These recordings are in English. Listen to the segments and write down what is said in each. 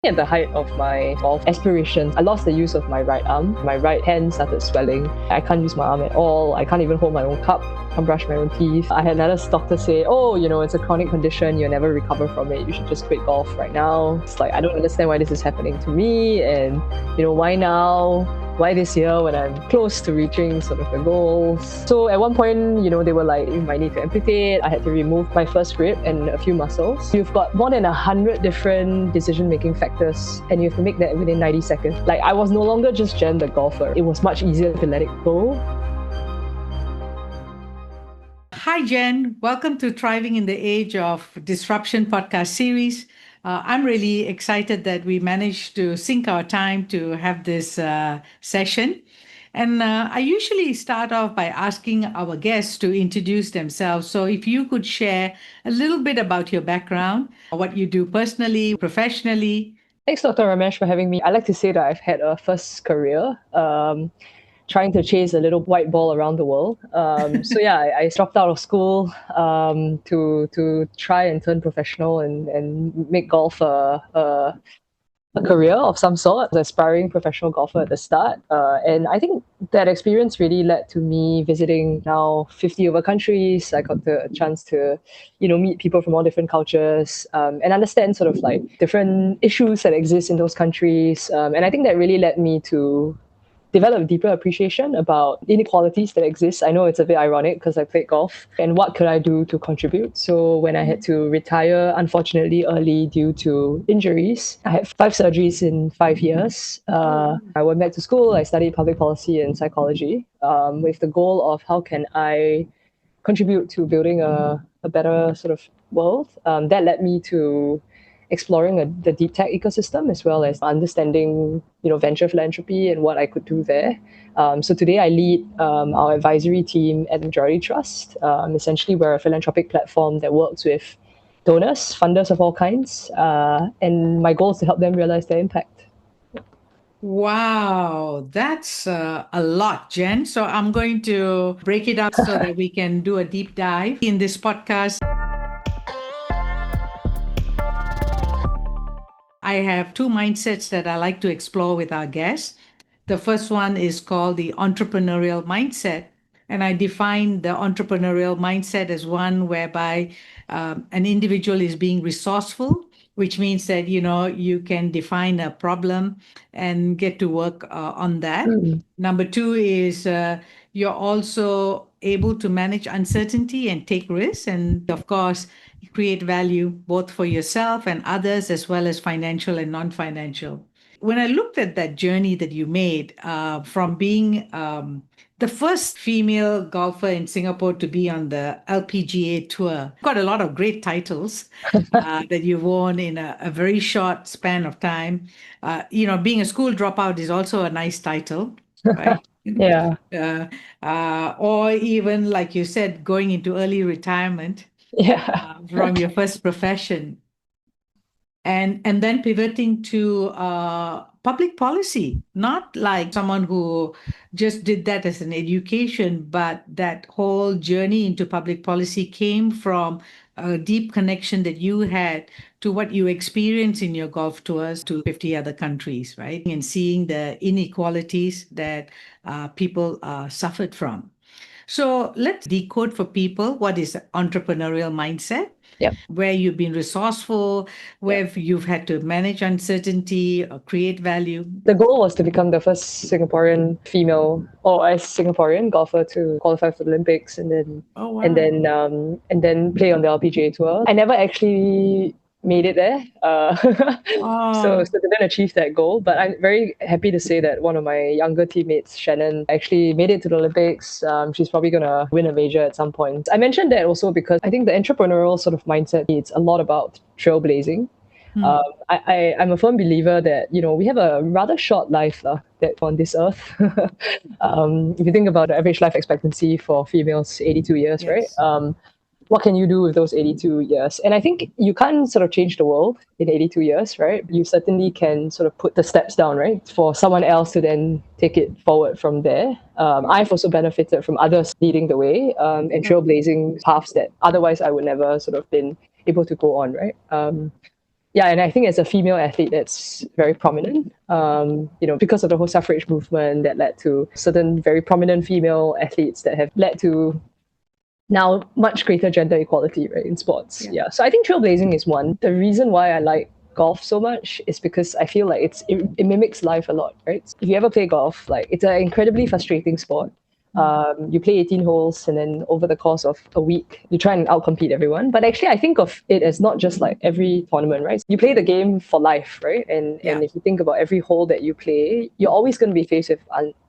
At the height of my golf aspirations, I lost the use of my right arm. My right hand started swelling. I can't use my arm at all. I can't even hold my own cup. I can't brush my own teeth. I had another doctor say, oh, it's a chronic condition. You'll never recover from it. You should just quit golf right now. It's like, I don't understand why this is happening to me. And, why now? Why this year when I'm close to reaching sort of the goals? So at one point, they were like, you might need to amputate. I had to remove my first rib and a few muscles. You've got more than 100 different decision-making factors, and you have to make that within 90 seconds. Like, I was no longer just Jen the golfer. It was much easier to let it go. Hi, Jen. Welcome to Thriving in the Age of Disruption podcast series. I'm really excited that we managed to sync our time to have this session. And I usually start off by asking our guests to introduce themselves. So if you could share a little bit about your background, what you do personally, professionally. Thanks, Dr. Ramesh, for having me. I like to say that I've had a first career. Trying to chase a little white ball around the world. So yeah, I dropped out of school to try and turn professional and make golf a career of some sort. I was an aspiring professional golfer at the start. And I think that experience really led to me visiting now 50 over countries. I got the chance to, meet people from all different cultures and understand sort of like different issues that exist in those countries. And I think that really led me to develop a deeper appreciation about inequalities that exist. I know it's a bit ironic because I played golf, and what could I do to contribute? So when I had to retire, unfortunately early due to injuries, I had 5 surgeries in 5 years. I went back to school. I studied public policy and psychology with the goal of how can I contribute to building a better sort of world. That led me to exploring the deep tech ecosystem as well as understanding, venture philanthropy and what I could do there. So today I lead our advisory team at Majority Trust. Essentially, we're a philanthropic platform that works with donors, funders of all kinds, and my goal is to help them realize their impact. Wow, that's a lot, Jen. So I'm going to break it up so that we can do a deep dive in this podcast. I have two mindsets that I like to explore with our guests. The first one is called the entrepreneurial mindset. And I define the entrepreneurial mindset as one whereby an individual is being resourceful, which means that, you can define a problem and get to work on that. Number two is you're also able to manage uncertainty and take risks. And of course, create value both for yourself and others, as well as financial and non-financial. When I looked at that journey that you made from being the first female golfer in Singapore to be on the LPGA Tour, got a lot of great titles that you've won in a very short span of time. Being a school dropout is also a nice title, right? Yeah. Or even, like you said, going into early retirement Yeah. from your first profession, and then pivoting to public policy, not like someone who just did that as an education, but that whole journey into public policy came from a deep connection that you had to what you experienced in your golf tours to 50 other countries, right? And seeing the inequalities that people suffered from. So let's decode for people what is entrepreneurial mindset, Yep. where you've been resourceful, where you've had to manage uncertainty or create value. The goal was to become the first Singaporean female or as Singaporean golfer to qualify for the Olympics and then Oh, wow. and then play on the LPGA Tour. I never actually made it there, so didn't achieve that goal. But I'm very happy to say that one of my younger teammates, Shannon, actually made it to the Olympics. She's probably gonna win a major at some point. I mentioned that also because I think the entrepreneurial sort of mindset, it's a lot about trailblazing. I'm a firm believer that we have a rather short life that on this earth. If you think about the average life expectancy for females, 82 years, right? Yes. What can you do with those 82 years? And I think you can't sort of change the world in 82 years, right? You certainly can sort of put the steps down, right? For someone else to then take it forward from there. I've also benefited from others leading the way and trailblazing paths that otherwise I would never sort of been able to go on, right? Yeah, and I think as a female athlete, that's very prominent. Because of the whole suffrage movement that led to certain very prominent female athletes that have led to now much greater gender equality, right, in sports. Yeah. Yeah. So I think trailblazing is one. The reason why I like golf so much is because I feel like it mimics life a lot, right? If you ever play golf, like it's an incredibly frustrating sport. You play 18 holes, and then over the course of a week, you try and outcompete everyone. But actually, I think of it as not just like every tournament, right? You play the game for life, right? And Yeah. if you think about every hole that you play, you're always going to be faced with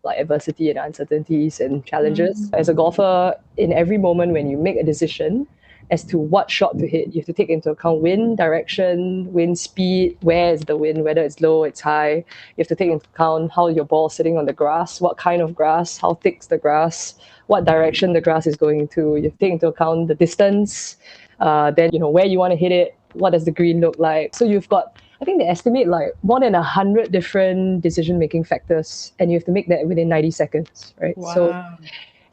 like adversity and uncertainties and challenges. As a golfer, in every moment when you make a decision as to what shot to hit, you have to take into account wind direction, wind speed, where is the wind, whether it's low, it's high. You have to take into account how your ball's sitting on the grass, what kind of grass, how thick's the grass, what direction the grass is going to. You have to take into account the distance, then where you want to hit it, what does the green look like. So you've got, I think they estimate like more than 100 different decision-making factors, and you have to make that within 90 seconds, right? Wow.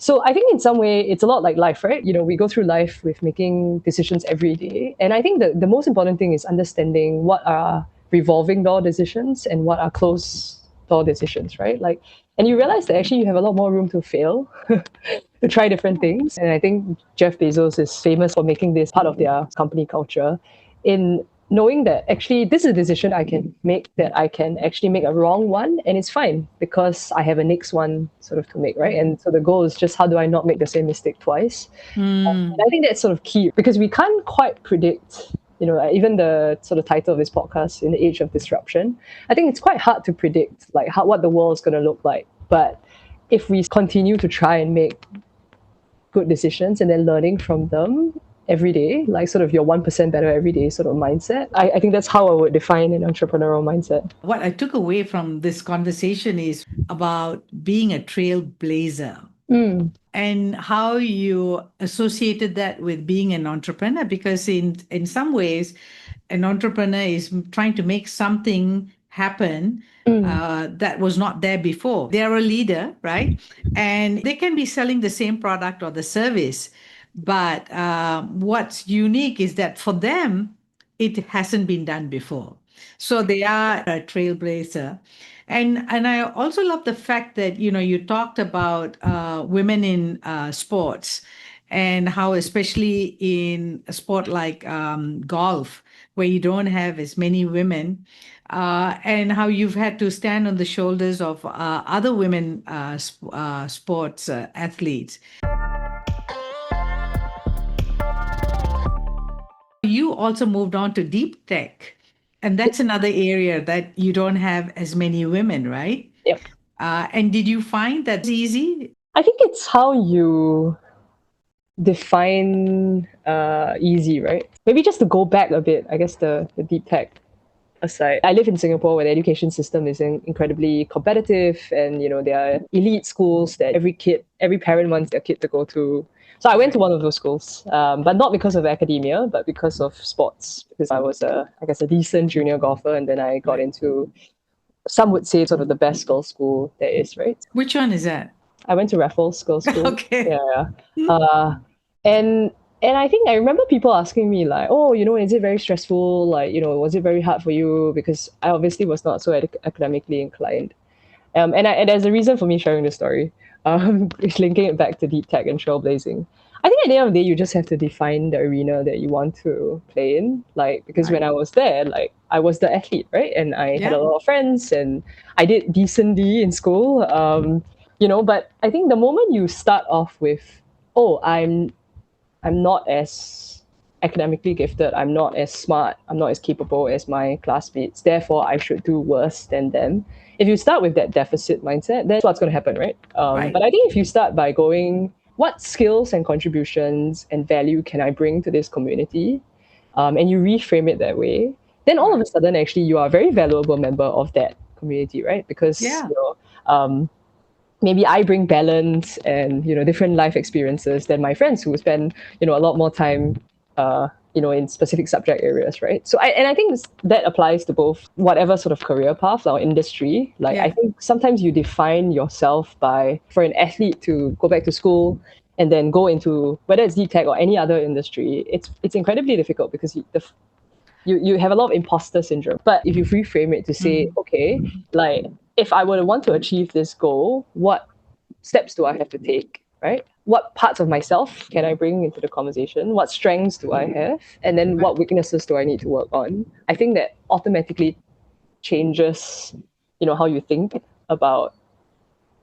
So I think in some way it's a lot like life, right? We go through life with making decisions every day. And I think the most important thing is understanding what are revolving door decisions and what are closed door decisions, right? Like, and you realize that actually you have a lot more room to fail, to try different things. And I think Jeff Bezos is famous for making this part of their company culture in knowing that actually this is a decision I can make, that I can actually make a wrong one and it's fine because I have a next one sort of to make, right? And so the goal is just how do I not make the same mistake twice? And I think that's sort of key because we can't quite predict, even the sort of title of this podcast, In the Age of Disruption. I think it's quite hard to predict like what the world is going to look like. But if we continue to try and make good decisions and then learning from them every day, like sort of your 1% better every day sort of mindset. I think that's how I would define an entrepreneurial mindset. What I took away from this conversation is about being a trailblazer and how you associated that with being an entrepreneur, because in some ways an entrepreneur is trying to make something happen that was not there before. They're a leader, right? And they can be selling the same product or the service, but what's unique is that for them it hasn't been done before, so they are a trailblazer. And I also love the fact that you talked about women in sports, and how especially in a sport like golf, where you don't have as many women, and how you've had to stand on the shoulders of other women sports athletes. You also moved on to deep tech, and that's another area that you don't have as many women, right? Yep. And did you find that easy? I think it's how you define easy, right? Maybe just to go back a bit, I guess the deep tech aside, I live in Singapore where the education system is incredibly competitive, and there are elite schools that every parent wants their kid to go to. So I went to one of those schools, but not because of academia, but because of sports. Because I was I guess, a decent junior golfer, and then I got into, some would say, sort of the best girls' school there is, right? Which one is that? I went to Raffles Girls' School. Okay. Yeah. And I think I remember people asking me like, oh, is it very stressful? Like, was it very hard for you? Because I obviously was not so academically inclined. And there's a reason for me sharing this story. It's linking it back to deep tech and trailblazing. I think at the end of the day, you just have to define the arena that you want to play in. Like, because when I was there, like, I was the athlete, right? And I had a lot of friends, and I did decently in school. But I think the moment you start off with, oh, I'm not as academically gifted, I'm not as smart, I'm not as capable as my classmates, therefore I should do worse than them. If you start with that deficit mindset, that's what's going to happen, right? But I think if you start by going, what skills and contributions and value can I bring to this community? And you reframe it that way, then all of a sudden, actually, you are a very valuable member of that community, right? Because maybe I bring balance and different life experiences than my friends who spend a lot more time in specific subject areas, right? So I think that applies to both whatever sort of career path or industry. Like, I think sometimes you define yourself by, for an athlete to go back to school and then go into whether it's deep tech or any other industry, it's incredibly difficult because you have a lot of imposter syndrome. But if you reframe it to say, okay, like if I were to want to achieve this goal, what steps do I have to take, right? What parts of myself can I bring into the conversation? What strengths do I have? And then what weaknesses do I need to work on? I think that automatically changes, how you think about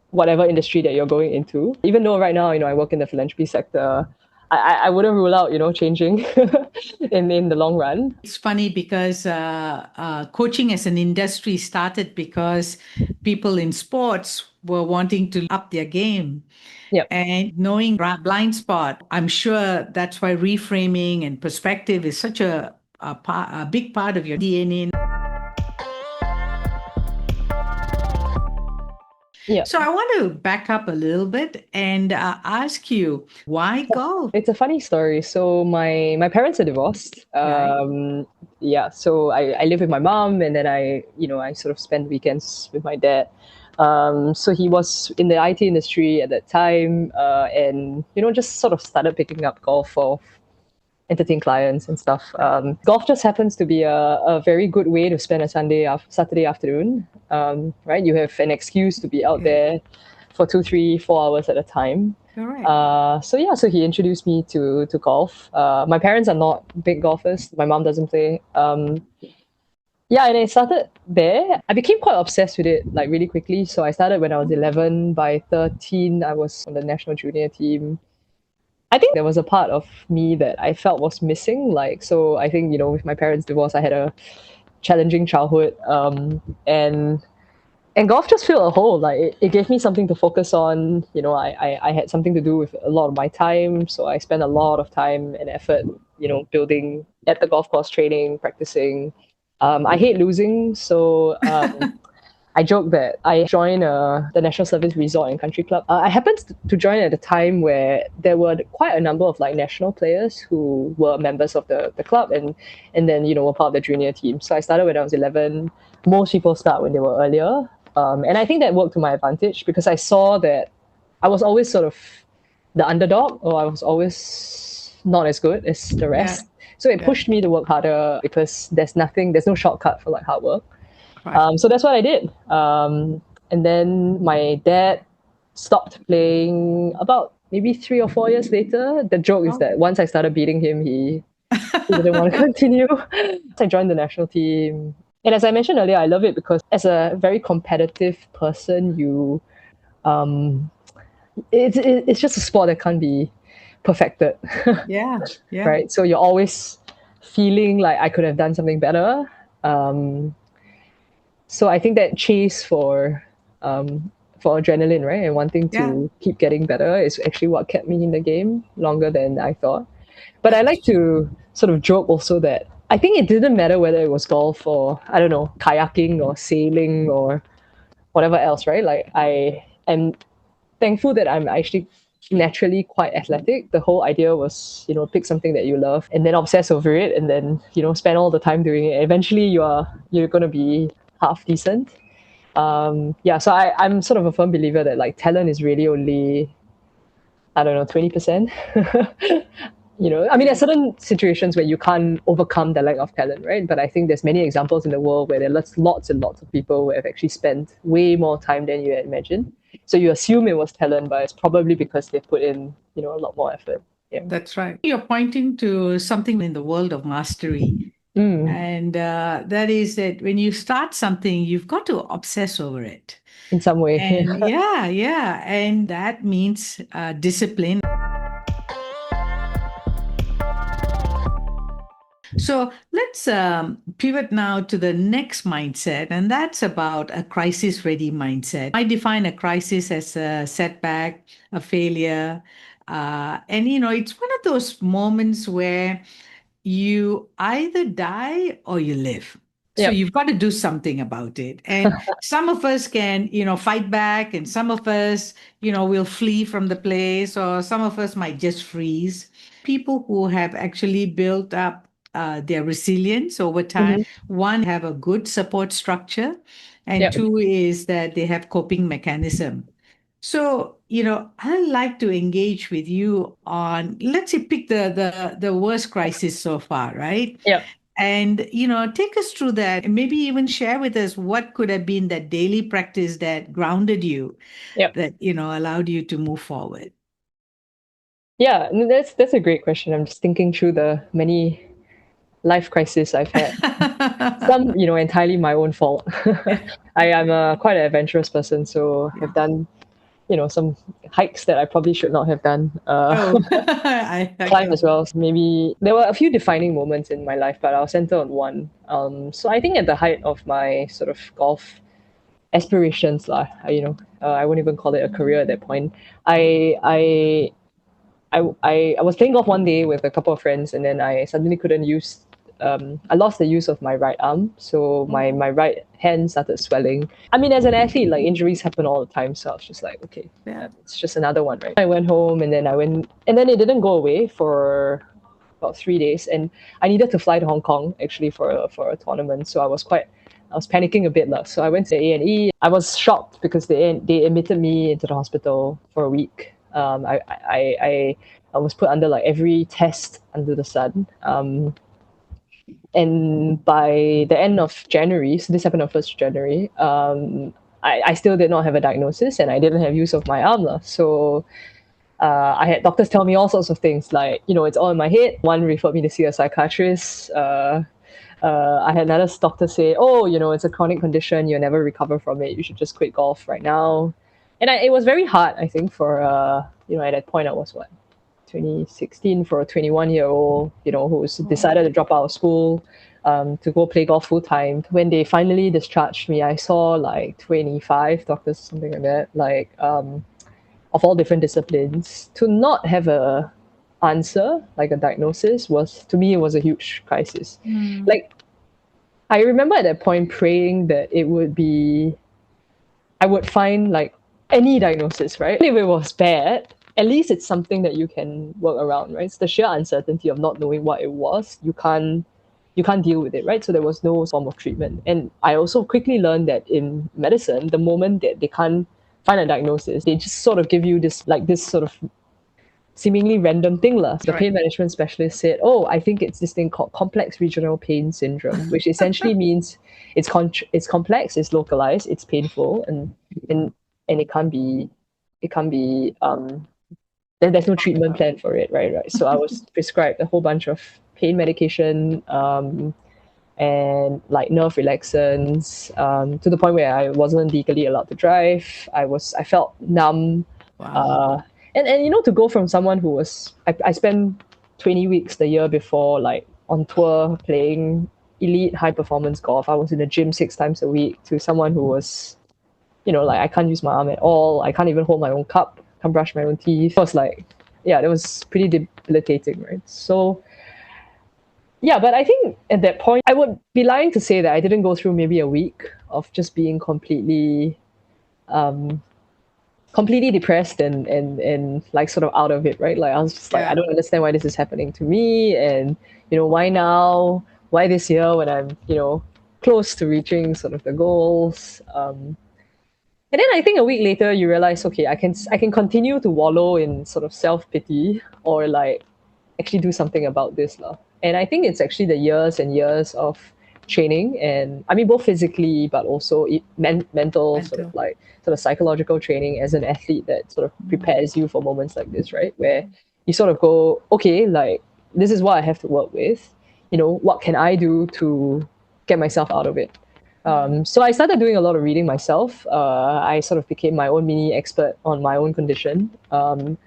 whatever industry that you're going into. Even though right now, I work in the philanthropy sector, I wouldn't rule out, changing in the long run. It's funny because coaching as an industry started because people in sports were wanting to up their game. Yep. And knowing blind spot, I'm sure that's why reframing and perspective is such a big part of your DNA. Yeah. So I want to back up a little bit and ask you, why golf? It's a funny story. So my parents are divorced. Yeah. So I live with my mom, and then I sort of spend weekends with my dad. So he was in the IT industry at that time, and just sort of started picking up golf for entertain clients and stuff. Golf just happens to be a very good way to spend a Saturday afternoon. Right, you have an excuse to be out there for 2, 3, 4 hours at a time. Correct. So he introduced me to golf. My parents are not big golfers. My mom doesn't play. Yeah, and I started there. I became quite obsessed with it like really quickly. So I started when I was 11. By 13, I was on the national junior team. I think there was a part of me that I felt was missing. Like, so I think, with my parents' divorce, I had a challenging childhood. And golf just filled a hole. Like, it gave me something to focus on. I had something to do with a lot of my time. So I spent a lot of time and effort, building at the golf course, training, practicing. I hate losing. So I joke that I joined the National Service Resort and Country Club. I happened to join at a time where there were quite a number of like national players who were members of the club and then were part of the junior team. So I started when I was 11. Most people start when they were earlier, and I think that worked to my advantage because I saw that I was always sort of the underdog, or I was always not as good as the rest. So it pushed me to work harder because there's no shortcut for like hard work. So that's what I did. And then my dad stopped playing about maybe 3 or 4 years later. The joke is that once I started beating him, he didn't want to continue. So I joined the national team. And as I mentioned earlier, I love it because as a very competitive person, it's just a sport that can't be perfected. Yeah. Right. So you're always feeling like I could have done something better. So I think that chase for adrenaline, right, and wanting to keep getting better is actually what kept me in the game longer than I thought. But I like to sort of joke also that I think it didn't matter whether it was golf or, I don't know, kayaking or sailing or whatever else, right? Like I am thankful that I'm actually naturally quite athletic. The whole idea was, pick something that you love and then obsess over it and then, spend all the time doing it. Eventually you're going to be half decent. So I'm sort of a firm believer that like talent is really only, I don't know, 20%. I mean, there's certain situations where you can't overcome the lack of talent, right? But I think there's many examples in the world where there are lots and lots of people who have actually spent way more time than you had imagined. So you assume it was talent, but it's probably because they put in, a lot more effort. Yeah. That's right. You're pointing to something in the world of mastery. And that is that when you start something, you've got to obsess over it. In some way. And yeah. And that means discipline. So let's pivot now to the next mindset, and that's about a crisis ready mindset. I define a crisis as a setback, a failure. And, it's one of those moments where you either die or you live. So Yep. you've got to do something about it. And some of us can, fight back, and some of us, will flee from the place, or some of us might just freeze. People who have actually built up their resilience over time, one, have a good support structure, and Yep. two is that they have coping mechanism. So, I like to engage with you on, let's say, pick the worst crisis so far, right? Yep. And, take us through that and maybe even share with us what could have been that daily practice that grounded you, Yeah. that, allowed you to move forward. Yeah, no, that's a great question. I'm just thinking through the many life crises I've had. Some, entirely my own fault. I am quite an adventurous person, so Yeah. have done, some hikes that I probably should not have done. Oh, I Climb can. as well. So maybe there were a few defining moments in my life, but I'll center on one. So I think at the height of my sort of golf aspirations, lah, I wouldn't even call it a career at that point. I I I was playing golf one day with a couple of friends, and then I suddenly couldn't use. I lost the use of my right arm, so my right hand started swelling. I mean, as an athlete, like injuries happen all the time, so I was just like, okay, Yeah. it's just another one, right? I went home, and then and then it didn't go away for about 3 days, and I needed to fly to Hong Kong actually for a tournament, so I was panicking a bit lah. So I went to A&E. I was shocked because they admitted me into the hospital for a week. I was put under like every test under the sun. And by the end of January, so this happened on 1st January, I still did not have a diagnosis and I didn't have use of my arm. Lah. So I had doctors tell me all sorts of things like, it's all in my head. One referred me to see a psychiatrist. I had another doctor say, oh, it's a chronic condition. You'll never recover from it. You should just quit golf right now. And it was very hard, I think, for, at that point I was what, 2016 for a 21-year-old, who's decided to drop out of school to go play golf full time. When they finally discharged me, I saw like 25 doctors, something like that, like of all different disciplines. To not have a answer, like a diagnosis, was to me it was a huge crisis. Like I remember at that point praying that I would find like any diagnosis, right? If it was bad, at least it's something that you can work around, right? It's the sheer uncertainty of not knowing what it was. You can't deal with it, right? So there was no form of treatment. And I also quickly learned that in medicine, the moment that they can't find a diagnosis, they just sort of give you this sort of seemingly random thing. Lah. The pain management specialist said, oh, I think it's this thing called complex regional pain syndrome, which essentially means it's complex, it's localized, it's painful, and it can't be there's no treatment plan for it, right? So I was prescribed a whole bunch of pain medication, and like nerve relaxants, to the point where I wasn't legally allowed to drive. I felt numb. Wow. And to go from someone who was I spent 20 weeks the year before like on tour playing elite high performance golf. I was in the gym 6 times a week to someone who was, like I can't use my arm at all. I can't even hold my own cup, can't brush my own teeth. It was like, yeah, that was pretty debilitating, right? So yeah, but I think at that point, I would be lying to say that I didn't go through maybe a week of just being completely depressed and like sort of out of it, right? Like I was just like, I don't understand why this is happening to me, and why now? Why this year when I'm close to reaching sort of the goals? And then I think a week later, you realize, okay, I can continue to wallow in sort of self pity or like actually do something about this, lah. And I think it's actually the years and years of training, and I mean both physically but also mental sort of psychological training as an athlete that sort of prepares you for moments like this, right? Where you sort of go, okay, like this is what I have to work with. What can I do to get myself out of it? So I started doing a lot of reading myself. I sort of became my own mini expert on my own condition. And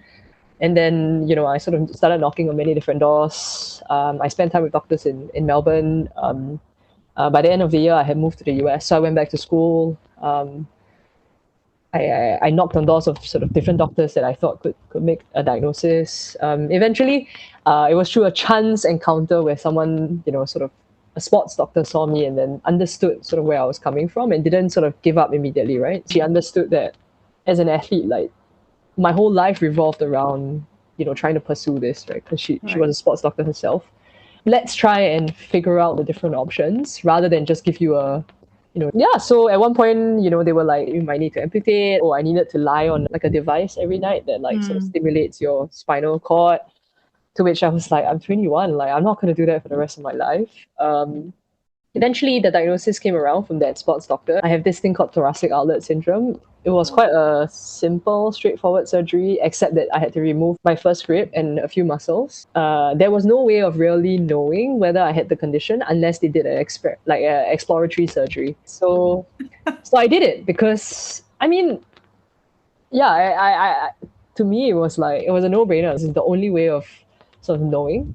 then, I sort of started knocking on many different doors. I spent time with doctors in Melbourne. By the end of the year, I had moved to the US. So I went back to school. I knocked on doors of sort of different doctors that I thought could make a diagnosis. Eventually, it was through a chance encounter where someone, sort of a sports doctor saw me and then understood sort of where I was coming from and didn't sort of give up immediately, right? She understood that as an athlete, like my whole life revolved around, trying to pursue this, right? Because she was a sports doctor herself. Let's try and figure out the different options rather than just give you yeah. So at one point, they were like, you might need to amputate, or I needed to lie on like a device every night that like sort of stimulates your spinal cord To which I was like, I'm 21, like I'm not going to do that for the rest of my life. Eventually, the diagnosis came around from that sports doctor. I have this thing called thoracic outlet syndrome. It was quite a simple, straightforward surgery, except that I had to remove my first rib and a few muscles. There was no way of really knowing whether I had the condition unless they did an exploratory surgery. So I did it because I mean, yeah, to me it was like it was a no-brainer. This is the only way of sort of knowing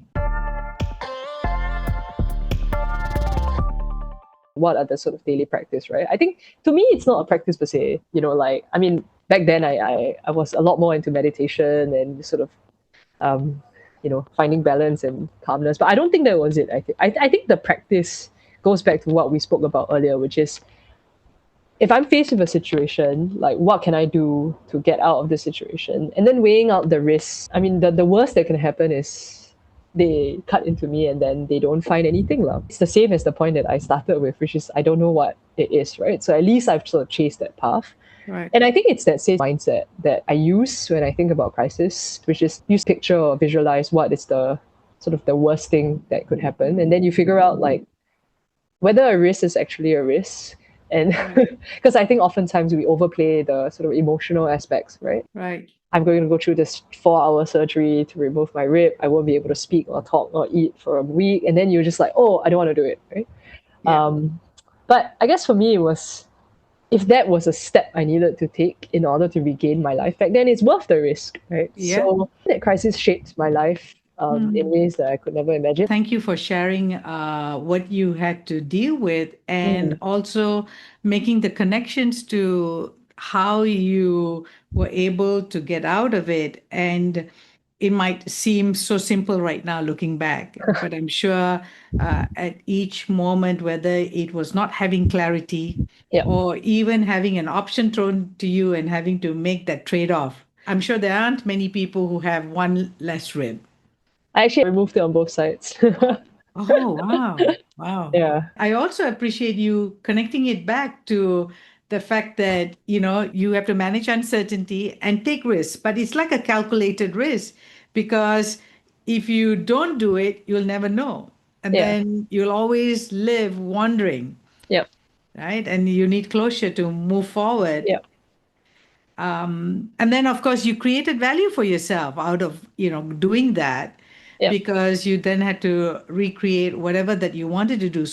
what are the sort of daily practice, right? I think to me it's not a practice per se. Like I mean, back then I was a lot more into meditation and sort of finding balance and calmness. But I don't think that was it. I think the practice goes back to what we spoke about earlier, which is if I'm faced with a situation, like what can I do to get out of the situation? And then weighing out the risks. I mean, the worst that can happen is they cut into me and then they don't find anything. It's the same as the point that I started with, which is I don't know what it is, right? So at least I've sort of chased that path. Right. And I think it's that same mindset that I use when I think about crisis, which is you picture or visualize what is the sort of the worst thing that could happen. And then you figure out like whether a risk is actually a risk. And because I think oftentimes we overplay the sort of emotional aspects, right? Right. I'm going to go through this 4-hour surgery to remove my rib. I won't be able to speak or talk or eat for a week. And then you're just like, oh, I don't want to do it, right? Yeah. But I guess for me, it was if that was a step I needed to take in order to regain my life back then, it's worth the risk, right? Yeah. So that crisis shaped my life in ways that I could never imagine. Thank you for sharing what you had to deal with and also making the connections to how you were able to get out of it. And it might seem so simple right now looking back, but I'm sure at each moment, whether it was not having clarity Yep. or even having an option thrown to you and having to make that trade-off, I'm sure there aren't many people who have one less rib. I actually removed it on both sides. Oh, wow. Wow. Yeah. I also appreciate you connecting it back to the fact that, you have to manage uncertainty and take risks, but it's like a calculated risk because if you don't do it, you'll never know. And Yeah. then you'll always live wondering, Yep. right? And you need closure to move forward. Yep. And then, of course, you created value for yourself out of, doing that Yep. because you then had to recreate whatever that you wanted to do.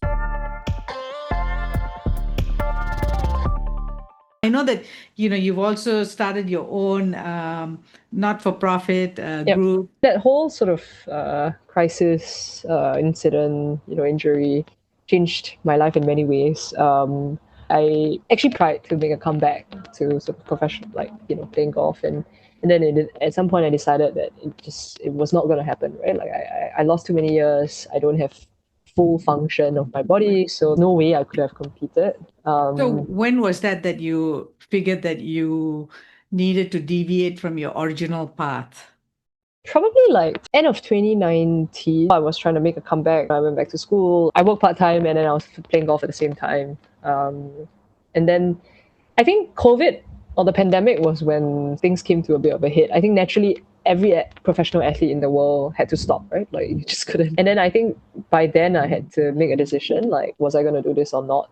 I know that, you've also started your own not-for-profit Yep. group. That whole sort of crisis, incident, injury changed my life in many ways. I actually tried to make a comeback to sort of professional, like, playing golf. And then at some point I decided that it was not going to happen, right? Like I lost too many years. I don't have full function of my body. So no way I could have competed. So when was that you figured that you needed to deviate from your original path? Probably like end of 2019, I was trying to make a comeback. I went back to school. I worked part-time and then I was playing golf at the same time. And then I think COVID or the pandemic was when things came to a bit of a hit. I think naturally every professional athlete in the world had to stop, right? Like you just couldn't. And then I think by then I had to make a decision, like was I going to do this or not?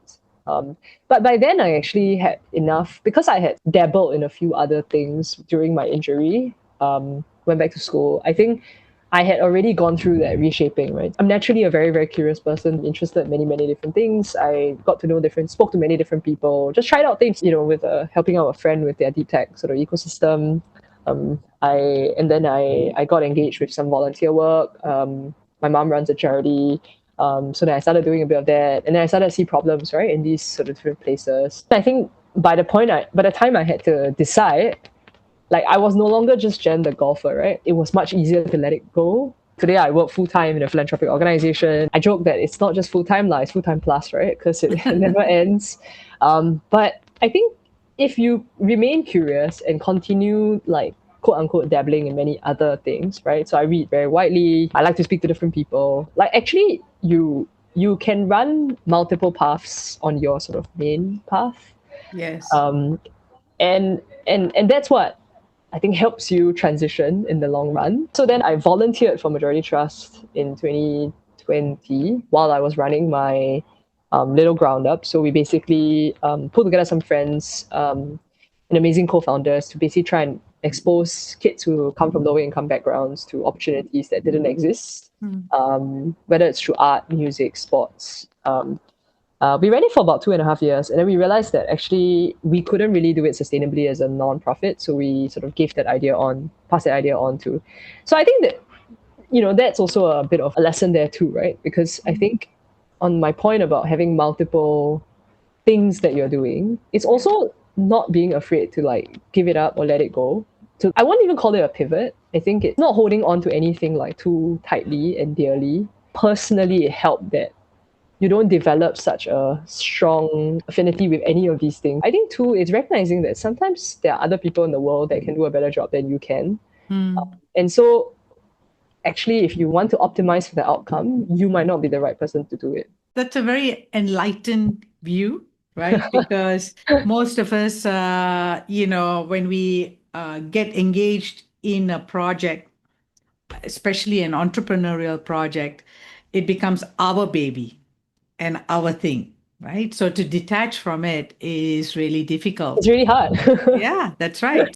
But by then I actually had enough because I had dabbled in a few other things during my injury. Went back to school. I think I had already gone through that reshaping, right? I'm naturally a very, very curious person, interested in many, many different things. I got to know spoke to many different people, just tried out things, with helping out a friend with their deep tech sort of ecosystem. I got engaged with some volunteer work. My mom runs a charity. So then I started doing a bit of that. And then I started to see problems, right, in these sort of different places. I think by the time I had to decide, like I was no longer just Jen the golfer, right? It was much easier to let it go. Today I work full-time in a philanthropic organization. I joke that it's not just full-time, it's full-time plus, right? Because it never ends. But I think if you remain curious and continue like quote unquote dabbling in many other things, right? So I read very widely. I like to speak to different people. Like actually you can run multiple paths on your sort of main path. Yes. And that's what I think helps you transition in the long run. So then I volunteered for Majority Trust in 2020 while I was running my little ground up. So we basically pulled together some friends and amazing co-founders to basically try and expose kids who come from lower income backgrounds to opportunities that didn't exist, whether it's through art, music, sports. We ran it for about 2.5 years, and then we realized that actually we couldn't really do it sustainably as a non-profit. So we sort of gave that idea on, passed that idea on to. So I think that, that's also a bit of a lesson there too, right? Because I think on my point about having multiple things that you're doing, it's also not being afraid to like give it up or let it go. So I won't even call it a pivot. I think it's not holding on to anything like too tightly and dearly. Personally, it helped that you don't develop such a strong affinity with any of these things. I think too, it's recognizing that sometimes there are other people in the world that can do a better job than you can. And so actually, if you want to optimize for the outcome, you might not be the right person to do it. That's a very enlightened view, right? Because most of us, when we get engaged in a project, especially an entrepreneurial project, it becomes our baby and our thing, right? So to detach from it is really difficult. It's really hard. Yeah, that's right.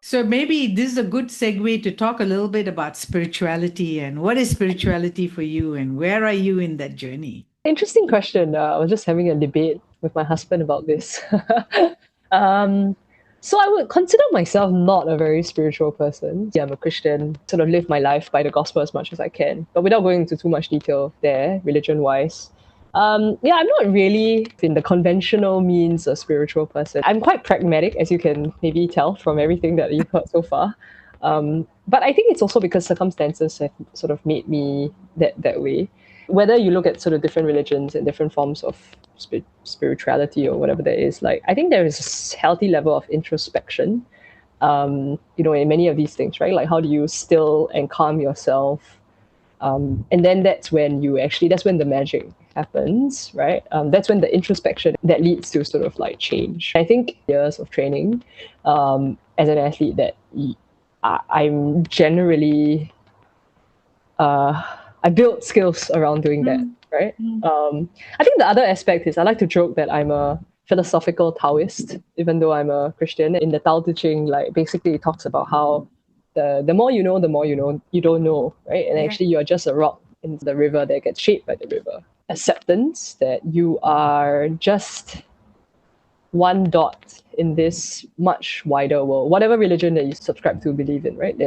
So maybe this is a good segue to talk a little bit about spirituality and what is spirituality for you and where are you in that journey? Interesting question. I was just having a debate with my husband about this. um, so I would consider myself not a very spiritual person. Yeah, I'm a Christian, sort of live my life by the gospel as much as I can, but without going into too much detail there, religion-wise. Yeah, I'm not really in the conventional means a spiritual person. I'm quite pragmatic, as you can maybe tell from everything that you've heard so far. But I think it's also because circumstances have sort of made me that way. Whether you look at sort of different religions and different forms of spirituality or whatever there is, like I think there is a healthy level of introspection, in many of these things, right? Like how do you still and calm yourself? And then that's when the magic happens, right? That's when the introspection that leads to sort of like change. I think years of training as an athlete that I'm generally I built skills around doing that, right? I think the other aspect is I like to joke that I'm a philosophical Taoist, even though I'm a Christian. In the Tao Te Ching, like basically it talks about how the more you know, the more you don't know, right? And actually you're just a rock in the river that gets shaped by the river. Acceptance that you are just one dot in this much wider world, whatever religion that you subscribe to, believe in, right?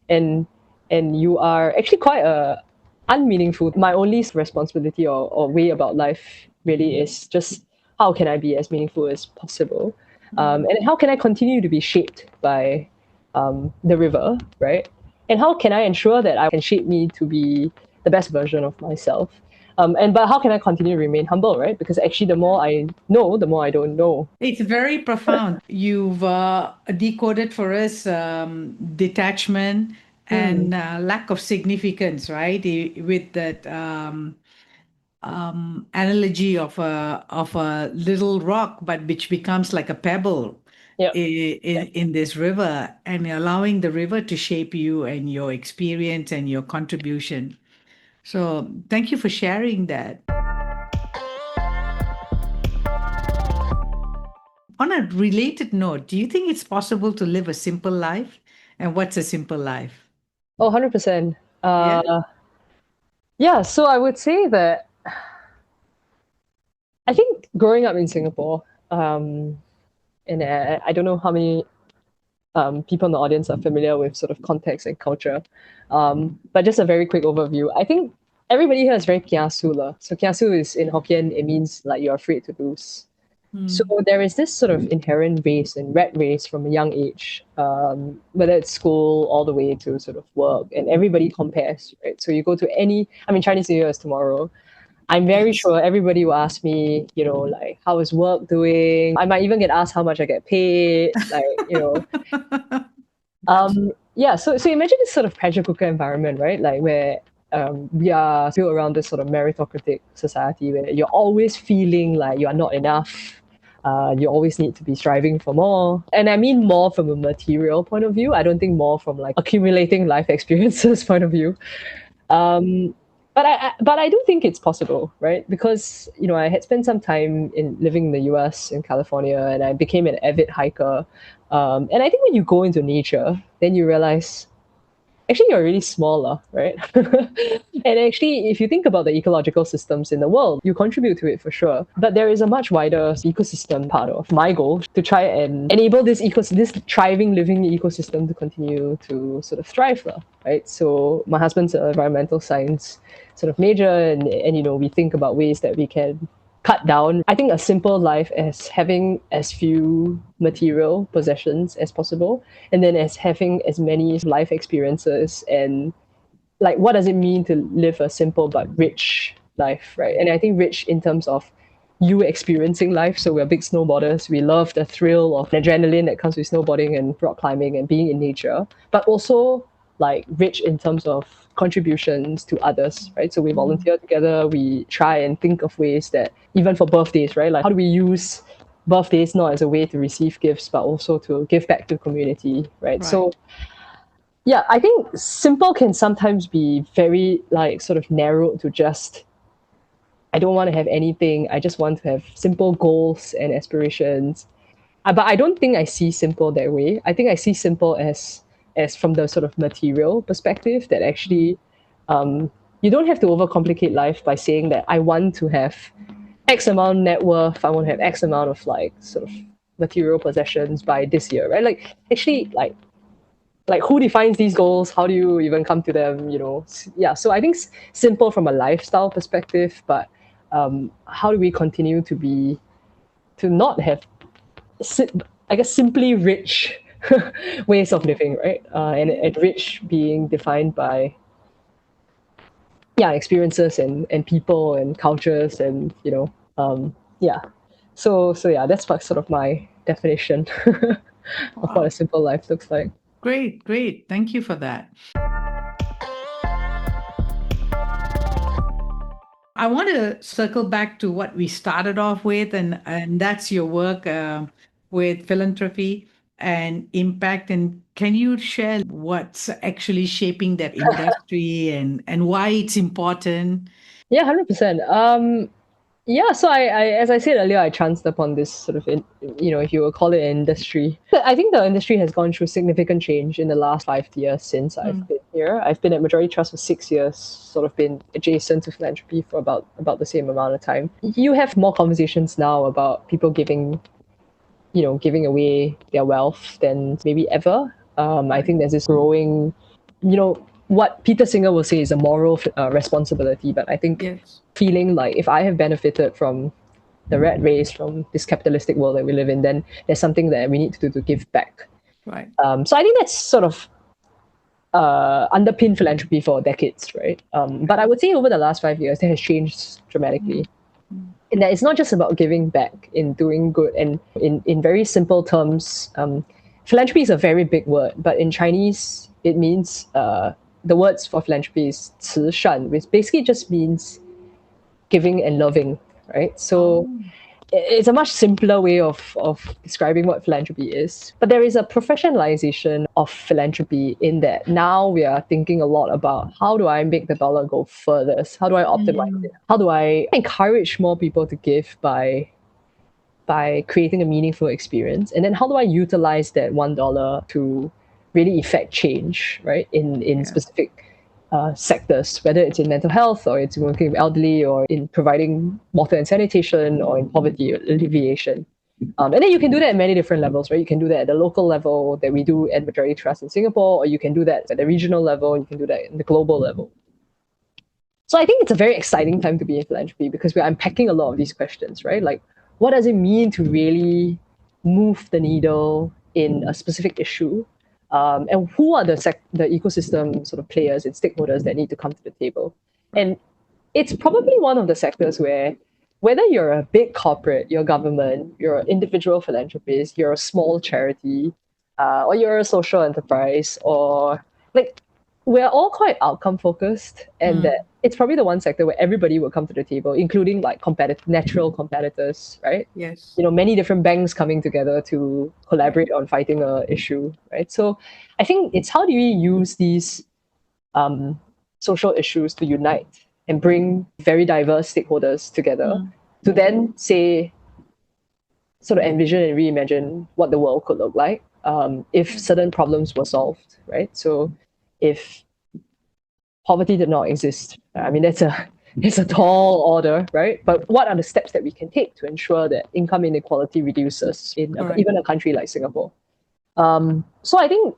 And you are actually quite unmeaningful. My only responsibility or way about life really is just how can I be as meaningful as possible, and how can I continue to be shaped by the river, right? And how can I ensure that I can shape me to be the best version of myself? But how can I continue to remain humble, right? Because actually, the more I know, the more I don't know. It's very profound. You've decoded for us detachment and lack of significance, right? With that analogy of a little rock, but which becomes like a pebble Yeah. in this river, and allowing the river to shape you and your experience and your contribution. So thank you for sharing that. On a related note, do you think it's possible to live a simple life? And what's a simple life? Oh, 100%. Yeah. Yeah, so I would say that I think growing up in Singapore, and I don't know how many people in the audience are familiar with sort of context and culture, but just a very quick overview. I think everybody here is very kiasu lah. So kiasu is in Hokkien, it means like you're afraid to lose. So there is this sort of inherent race and rat race from a young age, whether it's school all the way to sort of work, and everybody compares, right? So you go to Chinese New Year is tomorrow. I'm very sure everybody will ask me, like, how is work doing? I might even get asked how much I get paid, yeah. So imagine this sort of pressure cooker environment, right? Like where we are built around this sort of meritocratic society where you're always feeling like you are not enough. You always need to be striving for more. And I mean more from a material point of view. I don't think more from like accumulating life experiences point of view. Um, but I do think it's possible, right? Because I had spent some time in living in the US in California, and I became an avid hiker. And I think when you go into nature, then you realize actually you're really smaller, right? And actually, if you think about the ecological systems in the world, you contribute to it for sure. But there is a much wider ecosystem part of my goal to try and enable this thriving, living ecosystem to continue to sort of thrive, right? So my husband's an environmental science sort of major, and we think about ways that we can cut down. I think a simple life as having as few material possessions as possible, and then as having as many life experiences, and like what does it mean to live a simple but rich life, right? And I think rich in terms of you experiencing life. So we're big snowboarders. We love the thrill of adrenaline that comes with snowboarding and rock climbing and being in nature, but also like rich in terms of contributions to others, right? So we volunteer together. We try and think of ways that even for birthdays, right? Like how do we use birthdays not as a way to receive gifts, but also to give back to the community, right? Right. So yeah, I think simple can sometimes be very like sort of narrowed to just I don't want to have anything. I just want to have simple goals and aspirations. But I don't think I see simple that way. I think I see simple as from the sort of material perspective that actually you don't have to overcomplicate life by saying that I want to have X amount net worth. I want to have X amount of like sort of material possessions by this year, right? Like actually like who defines these goals? How do you even come to them? Yeah, so I think simple from a lifestyle perspective, but how do we continue to not have I guess simply rich ways of living, right? And rich being defined by yeah experiences and people and cultures, and yeah. So yeah, that's what sort of my definition of what a Wow. simple life looks like. Great, great. Thank you for that. I want to circle back to what we started off with, and that's your work with philanthropy and impact. And can you share what's actually shaping that industry and why it's important? Yeah, 100%. Yeah, so as I said earlier, I chanced upon this sort of, if you will call it an industry. I think the industry has gone through significant change in the last 5 years since I've Mm, been here. I've been at Majority Trust for 6 years, sort of been adjacent to philanthropy for about the same amount of time. You have more conversations now about people giving away their wealth than maybe ever. I right. think there's this growing, what Peter Singer will say is a moral responsibility. But I think Yes. feeling like if I have benefited from the rat race, from this capitalistic world that we live in, then there's something that we need to do to give back. Right. So I think that's sort of underpinned philanthropy for decades, right? But I would say over the last 5 years, that has changed dramatically. Mm, mm, And that it's not just about giving back in doing good. And in very simple terms, philanthropy is a very big word, but in Chinese, it means the words for philanthropy is 慈善, which basically just means giving and loving, right? So oh, it's a much simpler way of describing what philanthropy is. But there is a professionalization of philanthropy in that now we are thinking a lot about how do I make the dollar go furthest? How do I optimize mm, it? How do I encourage more people to give by creating a meaningful experience? And then how do I utilize that $1 to really effect change, right? In yeah. specific sectors, whether it's in mental health or it's working with elderly or in providing water and sanitation or in poverty alleviation. And then you can do that at many different levels, right? You can do that at the local level that we do at Majority Trust in Singapore, or you can do that at the regional level, you can do that at the global level. So I think it's a very exciting time to be in philanthropy because we're unpacking a lot of these questions, right? Like, what does it mean to really move the needle in a specific issue? And who are the ecosystem sort of players and stakeholders that need to come to the table? Right. And it's probably one of the sectors where whether you're a big corporate, you're government, you're an individual philanthropist, you're a small charity, or you're a social enterprise, or like we're all quite outcome focused, and that it's probably the one sector where everybody will come to the table, including like natural competitors, right? Yes. You know, many different banks coming together to Yeah. collaborate on fighting a issue, right? So I think it's how do we use these um, social issues to unite and bring very diverse stakeholders together to then say, sort of envision and reimagine what the world could look like if certain problems were solved, right? So if poverty did not exist, I mean, that's a it's a tall order, right? But what are the steps that we can take to ensure that income inequality reduces in Correct. even a country like Singapore? So I think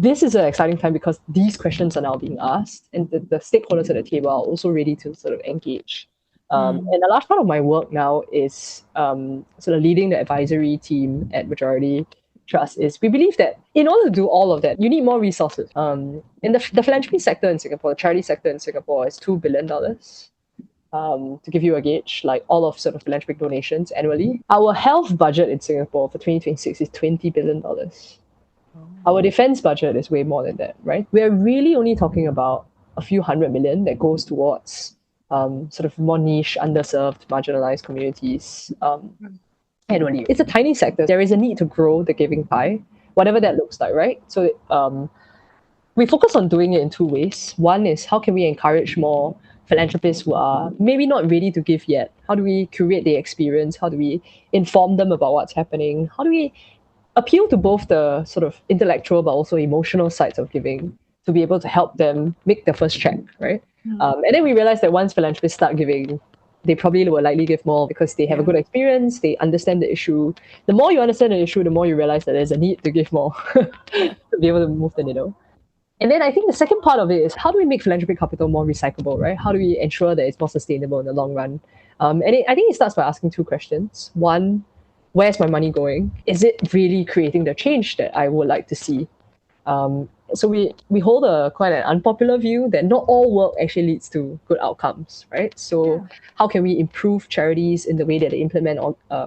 this is an exciting time because these questions are now being asked, and the stakeholders at the table are also ready to sort of engage. And a large part of my work now is sort of leading the advisory team at Majority Trust. Is we believe that in order to do all of that, you need more resources. In the philanthropy sector in Singapore, the charity sector in Singapore is $2 billion. To give you a gauge, like all of sort of philanthropic donations annually. Our health budget in Singapore for 2026 is $20 billion. Our defense budget is way more than that, right? We're really only talking about a few hundred million that goes towards sort of more niche, underserved, marginalized communities annually. It's a tiny sector. There is a need to grow the giving pie, whatever that looks like, right? So we focus on doing it in two ways. One is how can we encourage more philanthropists who are maybe not ready to give yet? How do we curate the experience? How do we inform them about what's happening? How do we appeal to both the sort of intellectual but also emotional sides of giving to be able to help them make the first check, right? And then we realized that once philanthropists start giving, they probably will likely give more because they have a Yeah. good experience, they understand the issue. The more you understand the issue, the more you realize that there's a need to give more Yeah. to be able to move the needle. And then I think the second part of it is how do we make philanthropic capital more recyclable, right? How do we ensure that it's more sustainable in the long run? I think it starts by asking two questions. One, where's my money going? Is it really creating the change that I would like to see? So we hold a quite an unpopular view that not all work actually leads to good outcomes, right? So Yeah. how can we improve charities in the way that they implement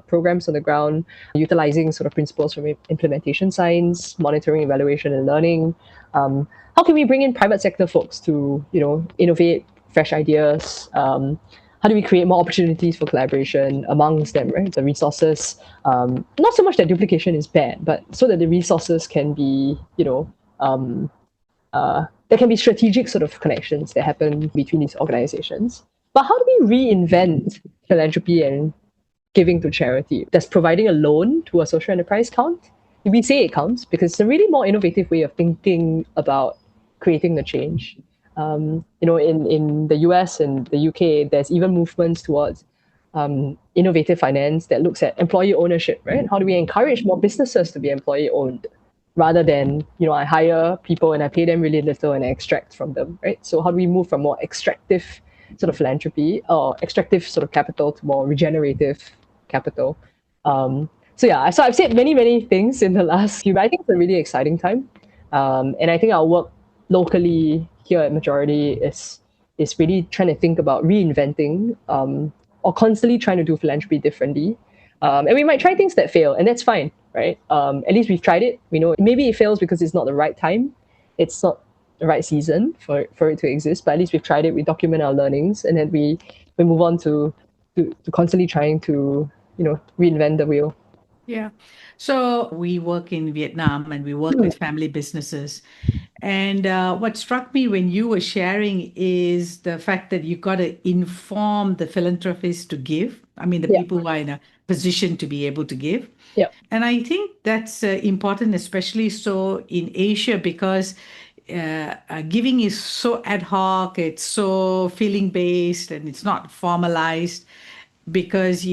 programs on the ground, utilizing sort of principles from implementation science, monitoring, evaluation, and learning? How can we bring in private sector folks to innovate fresh ideas? How do we create more opportunities for collaboration amongst them, right? The resources, not so much that duplication is bad, but so that the resources can be, there can be strategic sort of connections that happen between these organizations. But how do we reinvent philanthropy and giving to charity? Does providing a loan to a social enterprise count? We say it counts because it's a really more innovative way of thinking about creating the change. In the US and the UK, there's even movements towards innovative finance that looks at employee ownership, right? How do we encourage more businesses to be employee owned rather than, I hire people and I pay them really little and I extract from them, right? So how do we move from more extractive sort of philanthropy or extractive sort of capital to more regenerative capital? So I've said many, many things in the last few, but I think it's a really exciting time. And I think our work locally here at Majority is really trying to think about reinventing or constantly trying to do philanthropy differently. And we might try things that fail, and that's fine, right? At least we've tried it. We know maybe it fails because it's not the right time, it's not the right season for it to exist. But at least we've tried it. We document our learnings, and then we move on to constantly trying to reinvent the wheel. Yeah. So we work in Vietnam and we work Hmm. with family businesses. And what struck me when you were sharing is the fact that you got to inform the philanthropists to give. I mean, the Yeah, people who are in a position to be able to give. yeah, And I think that's important, especially so in Asia, because giving is so ad hoc, it's so feeling based, and it's not formalized. Because,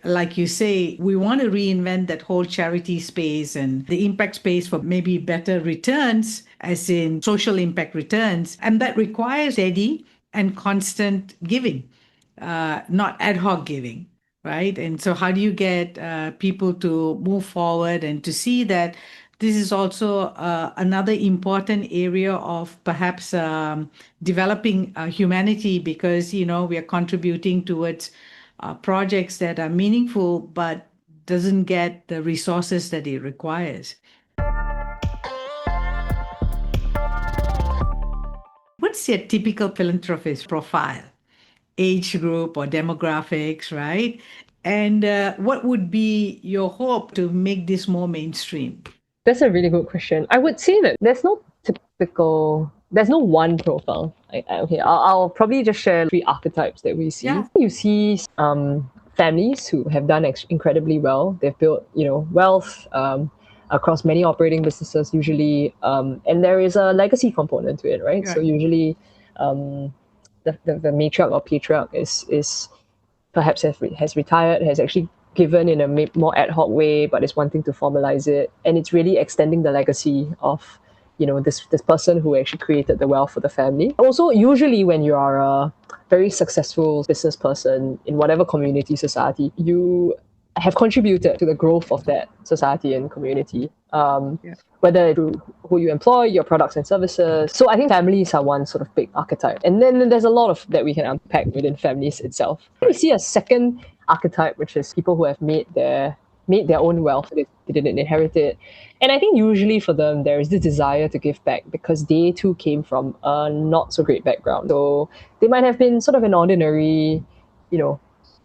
like you say, we want to reinvent that whole charity space and the impact space for maybe better returns, as in social impact returns. And that requires steady and constant giving, not ad hoc giving, right? And so, how do you get people to move forward and to see that this is also another important area of perhaps developing humanity, because we are contributing towards projects that are meaningful but doesn't get the resources that it requires. what's your typical philanthropist profile? Age group or demographics, right? And what would be your hope to make this more mainstream? That's a really good question. I would say that there's no one profile. Okay, I'll probably just share three archetypes that we see. Yeah, You see families who have done incredibly well. They've built, wealth across many operating businesses usually, and there is a legacy component to it, right? So right, usually, the matriarch or patriarch is perhaps has retired, has actually given in a more ad hoc way, but is wanting to formalize it, and it's really extending the legacy of this person who actually created the wealth for the family. Also, usually when you are a very successful business person in whatever community society, you have contributed to the growth of that society and community. yeah, Whether through who you employ, your products and services. So I think families are one sort of big archetype. And then there's a lot of that we can unpack within families itself. We right. see a second archetype, which is people who have made their own wealth. They didn't inherit it. And I think usually for them, there is this desire to give back because they too came from a not so great background. So they might have been sort of an ordinary, you know,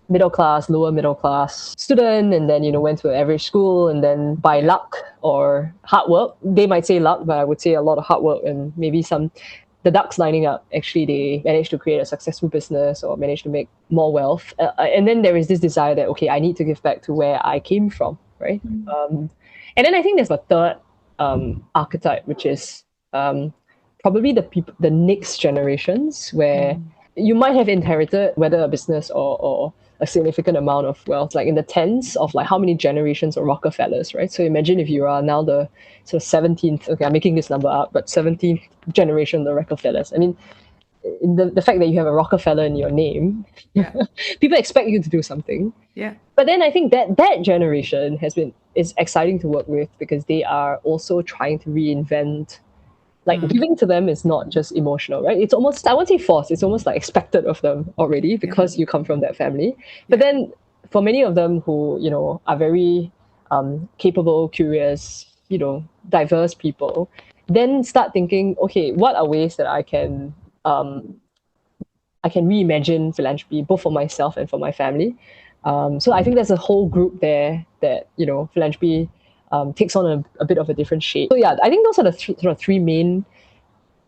middle class, lower middle class student, and then went to an average school, and then by Yeah, luck or hard work, they might say luck, but I would say a lot of hard work and maybe the ducks lining up. Actually, they managed to create a successful business or managed to make more wealth, and then there is this desire that okay, I need to give back to where I came from, right? mm, And then I think there's a third archetype, which is probably the next generations, where mm, you might have inherited whether a business or a significant amount of wealth, like in the tens of like how many generations of Rockefellers, right? So imagine if you are now the sort of 17th, okay, I'm making this number up, but 17th generation of the Rockefellers. I mean, the fact that you have a Rockefeller in your name, yeah, people expect you to do something. yeah, But then I think that generation is exciting to work with because they are also trying to reinvent. Like mm, giving to them is not just emotional, right? It's almost, I won't say forced, it's almost like expected of them already yeah, because you come from that family. But yeah, then for many of them who, are very capable, curious, diverse people, then start thinking, okay, what are ways that um, I can reimagine philanthropy both for myself and for my family. So I think there's a whole group there that philanthropy takes on a bit of a different shape. So yeah, I think those are the sort of three main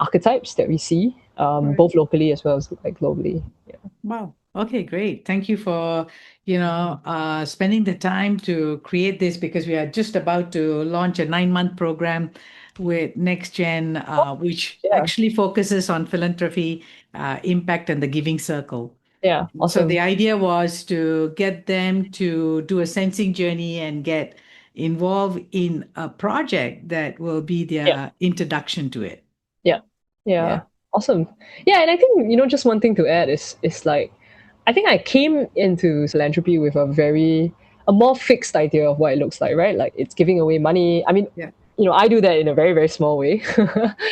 archetypes that we see, right. both locally as well as like globally. Yeah. Wow. Okay, great. Thank you for, spending the time to create this because we are just about to launch a 9-month program with Next Gen, which Yeah. actually focuses on philanthropy, impact, and the giving circle. Yeah. So Awesome. the idea was to get them to do a sensing journey and get involved in a project that will be Yeah. their introduction to it. Yeah. Yeah. Yeah. Awesome. Yeah, and I think just one thing to add is like I think I came into philanthropy with a more fixed idea of what it looks like, right? Like it's giving away money. I mean, Yeah. I do that in a very, very small way.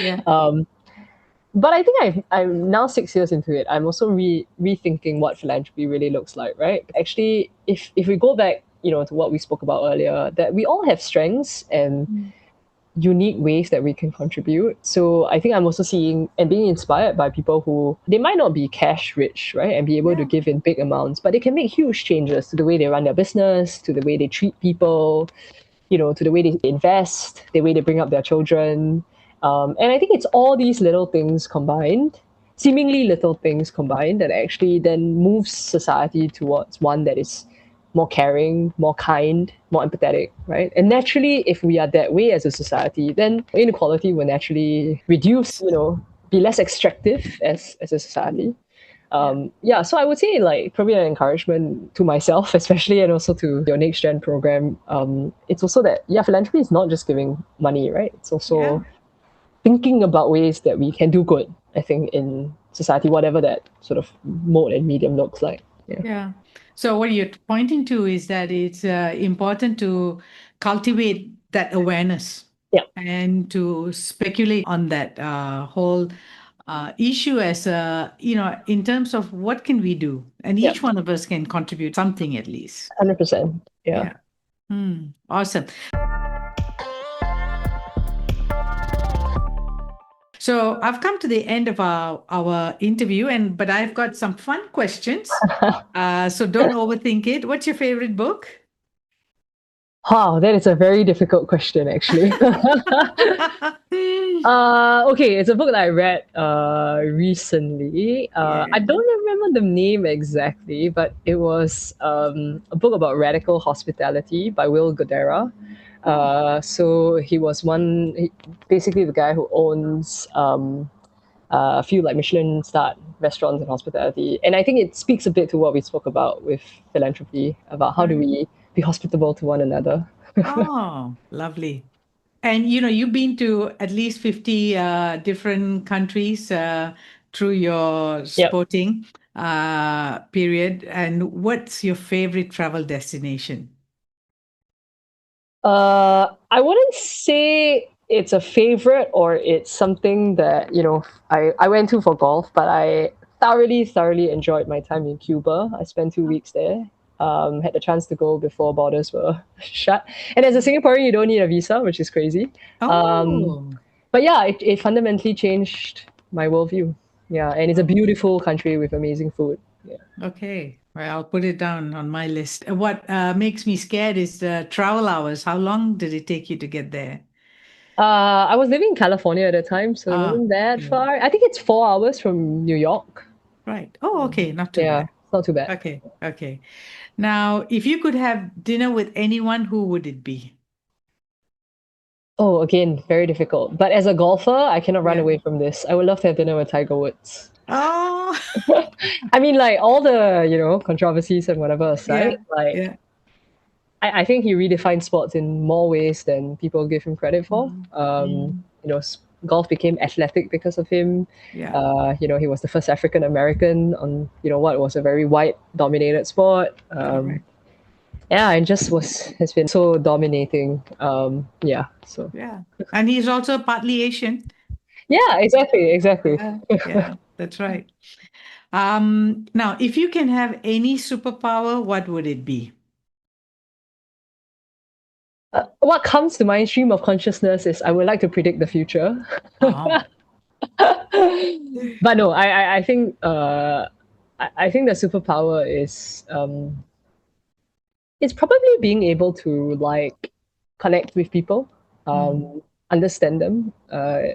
Yeah. um, but I think I'm now 6 years into it. I'm also rethinking what philanthropy really looks like, right? Actually, if we go back, to what we spoke about earlier, that we all have strengths and Mm. unique ways that we can contribute. So I think I'm also seeing and being inspired by people who they might not be cash rich, right, and be able to Yeah. give in big amounts, but they can make huge changes to the way they run their business, to the way they treat people, to the way they invest, the way they bring up their children. And I think it's all these little things combined, seemingly little things combined, that actually then moves society towards one that is more caring, more kind, more empathetic, right? And naturally, if we are that way as a society, then inequality will naturally reduce, be less extractive as a society. Yeah. Yeah, so I would say like probably an encouragement to myself, especially, and also to your next gen program. It's also that philanthropy is not just giving money, right? It's Yeah. also thinking about ways that we can do good. I think in society, whatever that sort of mode and medium looks like. Yeah, Yeah. So what you're pointing to is that it's important to cultivate that awareness yeah, and to speculate on that whole issue as in terms of what can we do, and yeah, each one of us can contribute something at least. 100%. Yeah. Yeah. Awesome. So I've come to the end of our interview, but I've got some fun questions. So don't overthink it. What's your favorite book? Wow, that is a very difficult question, actually. Okay, it's a book that I read recently. I Yeah. don't remember the name exactly, but it was a book about radical hospitality by Will Godera. Oh, So he was basically the guy who owns a few like Michelin starred restaurants and hospitality. And I think it speaks a bit to what we spoke about with philanthropy, about how do right. we be hospitable to one another. Oh, lovely. And you've been to at least 50 different countries through your Yep. sporting period. And what's your favorite travel destination? I wouldn't say it's a favorite or it's something that, I went to for golf, but I thoroughly enjoyed my time in Cuba. I spent 2 weeks there. Had the chance to go before borders were shut. And as a Singaporean, you don't need a visa, which is crazy. Um, Oh, but yeah, it fundamentally changed my worldview. Yeah, and it's a oh, beautiful country with amazing food. Yeah. okay. Well, I'll put it down on my list. What makes me scared is the travel hours. How long did it take you to get there? I was living in California at the time, so it Ah, wasn't that okay. far. I think it's 4 hours from New York. Right. Oh, okay. Not too Yeah, bad. it's not too bad. Okay. Okay. Now, if you could have dinner with anyone, who would it be? Oh, again, very difficult. But as a golfer, I cannot run Yeah. away from this. I would love to have dinner with Tiger Woods. Oh, I mean, like all the, controversies and whatever aside, yeah. like Yeah. I think he redefined sports in more ways than people give him credit for. Mm, mm, Golf became athletic because of him. yeah. He was the first African American on, what was a very white dominated sport. Correct. Yeah, and just has been so dominating. Yeah, so Yeah. And he's also partly Asian. yeah, exactly. Yeah. Yeah. That's right. Now, if you can have any superpower, what would it be? What comes to my stream of consciousness is I would like to predict the future. Oh. But no, I think I think the superpower is it's probably being able to like connect with people, Mm, understand them,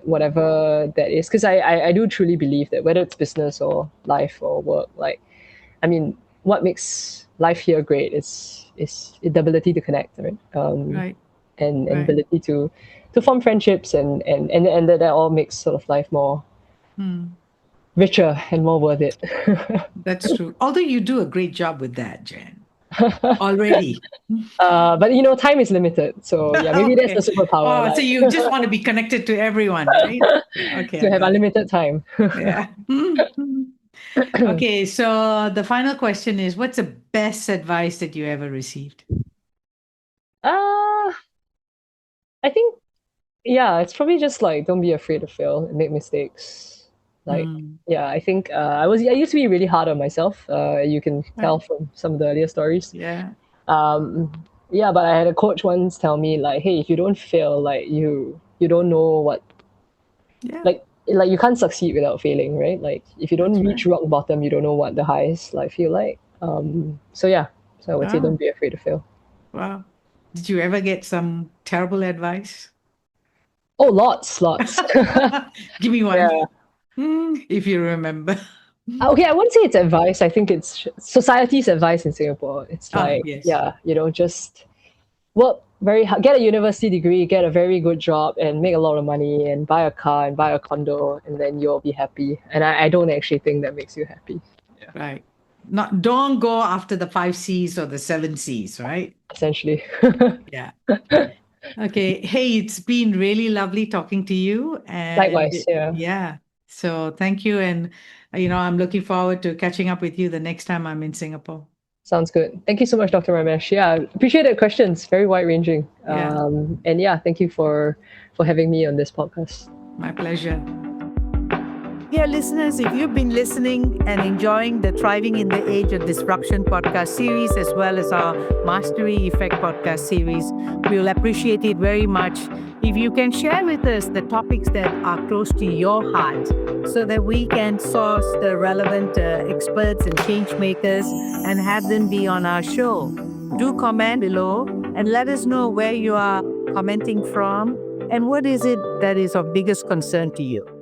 whatever that is. Because I do truly believe that whether it's business or life or work, like I mean, what makes life here great is the ability to connect, right? right. And Right. ability to form friendships and that all makes sort of life more Mm, richer and more worth it. that's true. Although you do a great job with that, Jen. Already. But time is limited, so yeah, maybe that's the Okay. superpower, Oh, so like you just want to be connected to everyone, right? Yeah. Okay, to I have got it. unlimited time. Yeah. Okay, so the final question is, what's the best advice that you ever received? uh I think yeah, it's probably just like don't be afraid to fail and make mistakes. Like Mm, yeah, I think I used to be really hard on myself. You can right. tell from some of the earlier stories. Yeah, Um, yeah, but I had a coach once tell me like, hey, if you don't fail, like you don't know what yeah, like you can't succeed without failing, right? Like if you don't that's right. reach rock bottom, you don't know what the highs like feel like. So yeah, so I would say Wow, don't be afraid to fail. wow. Did you ever get some terrible advice? Oh, lots. Give me one, Yeah. if you remember. Okay, I wouldn't say it's advice. I think it's society's advice in Singapore. It's Ah, like, yes, yeah, just work very hard, get a university degree, get a very good job, and make a lot of money, and buy a car and buy a condo, and then you'll be happy. And I don't actually think that makes you happy. Yeah, right. Not don't go after the five C's or the seven C's, right? essentially. Yeah. Okay. Hey, it's been really lovely talking to you. And Likewise, yeah. yeah, so thank you. And, I'm looking forward to catching up with you the next time I'm in Singapore. Sounds good. Thank you so much, Dr. Ramesh. Yeah, appreciate the questions. Very wide ranging. Yeah, And yeah, thank you for having me on this podcast. my pleasure. Dear listeners, if you've been listening and enjoying the Thriving in the Age of Disruption podcast series, as well as our Mastery Effect podcast series, we'll appreciate it very much if you can share with us the topics that are close to your heart so that we can source the relevant experts and change makers and have them be on our show. Do comment below and let us know where you are commenting from and what is it that is of biggest concern to you.